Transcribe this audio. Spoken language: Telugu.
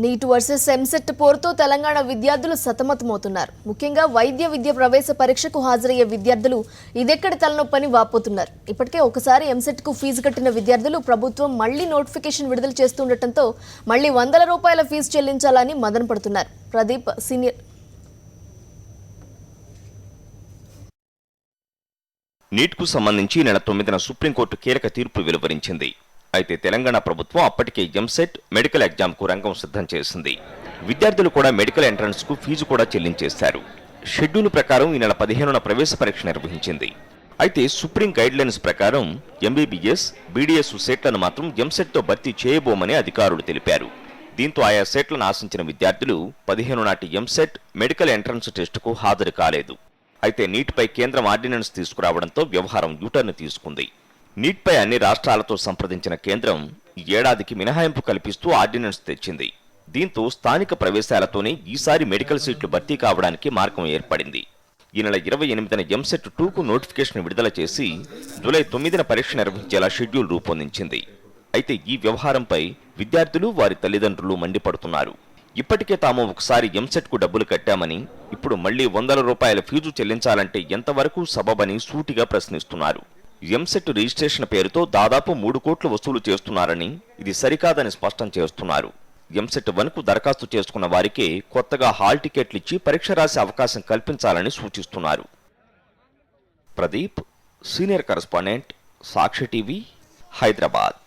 నీట్ వర్సెస్ ఎంసెట్ పోరుతో తెలంగాణ విద్యార్థులు సతమతమవుతున్నారు. ముఖ్యంగా వైద్య విద్య ప్రవేశ పరీక్షకు హాజరయ్యే విద్యార్థులు ఇదెక్కడి తలనొప్పని వాపోతున్నారు. ఇప్పటికే ఒకసారి ఎంసెట్ కు ఫీజు కట్టిన విద్యార్థులు ప్రభుత్వం మళ్లీ నోటిఫికేషన్ విడుదల చేస్తుండటంతో మళ్లీ వందల రూపాయల ఫీజు చెల్లించాలని మదన పడుతున్నారు. ప్రదీప్ సీనియర్. నీట్కు సంబంధించి నెల 9న సుప్రీంకోర్టు కీలక తీర్పు వెలువరించింది. అయితే తెలంగాణ ప్రభుత్వం అప్పటికే ఎంసెట్ మెడికల్ ఎగ్జామ్కు రంగం సిద్ధం చేసింది. విద్యార్థులు కూడా మెడికల్ ఎంట్రన్స్ కు ఫీజు కూడా చెల్లించేశారు. షెడ్యూల్ ప్రకారం ఈ నెల 15న ప్రవేశ పరీక్ష నిర్వహించింది. అయితే సుప్రీం గైడ్లైన్స్ ప్రకారం ఎంబీబీఎస్, బీడీఎస్ సీట్లను మాత్రం ఎంసెట్తో భర్తీ చేయబోమని అధికారులు తెలిపారు. దీంతో ఆయా సీట్లను ఆశించిన విద్యార్థులు 15 నాటి ఎంసెట్ మెడికల్ ఎంట్రన్స్ టెస్టుకు హాజరు కాలేదు. అయితే నీట్పై కేంద్రం ఆర్డినెన్స్ తీసుకురావడంతో వ్యవహారం యూటర్న్ తీసుకుంది. నీట్పై అన్ని రాష్ట్రాలతో సంప్రదించిన కేంద్రం ఈ ఏడాదికి మినహాయింపు కల్పిస్తూ ఆర్డినెన్స్ తెచ్చింది. దీంతో స్థానిక ప్రవేశాలతోనే ఈసారి మెడికల్ సీట్లు భర్తీ కావడానికి మార్గం ఏర్పడింది. ఈ నెల 28న ఎంసెట్ 2కు నోటిఫికేషన్ విడుదల చేసి జూలై 9న పరీక్ష నిర్వహించేలా షెడ్యూల్ రూపొందించింది. అయితే ఈ వ్యవహారంపై విద్యార్థులు, వారి తల్లిదండ్రులు మండిపడుతున్నారు. ఇప్పటికే తాము ఒకసారి ఎంసెట్కు డబ్బులు కట్టామని ఇప్పుడు మళ్లీ వందల రూపాయల ఫీజు చెల్లించాలంటే ఎంతవరకు సబబని సూటిగా ప్రశ్నిస్తున్నారు. ఎంసెట్ రిజిస్ట్రేషన్ పేరుతో దాదాపు 3 కోట్లు వసూలు చేస్తున్నారని, ఇది సరికాదని స్పష్టం చేస్తున్నారు. ఎంసెట్ 1కు దరఖాస్తు చేసుకున్న వారికే కొత్తగా హాల్ టికెట్లు ఇచ్చి పరీక్ష రాసే అవకాశం కల్పించాలని సూచిస్తున్నారు. ప్రదీప్, సీనియర్ కరెస్పాండెంట్, సాక్షి టీవీ, హైదరాబాద్.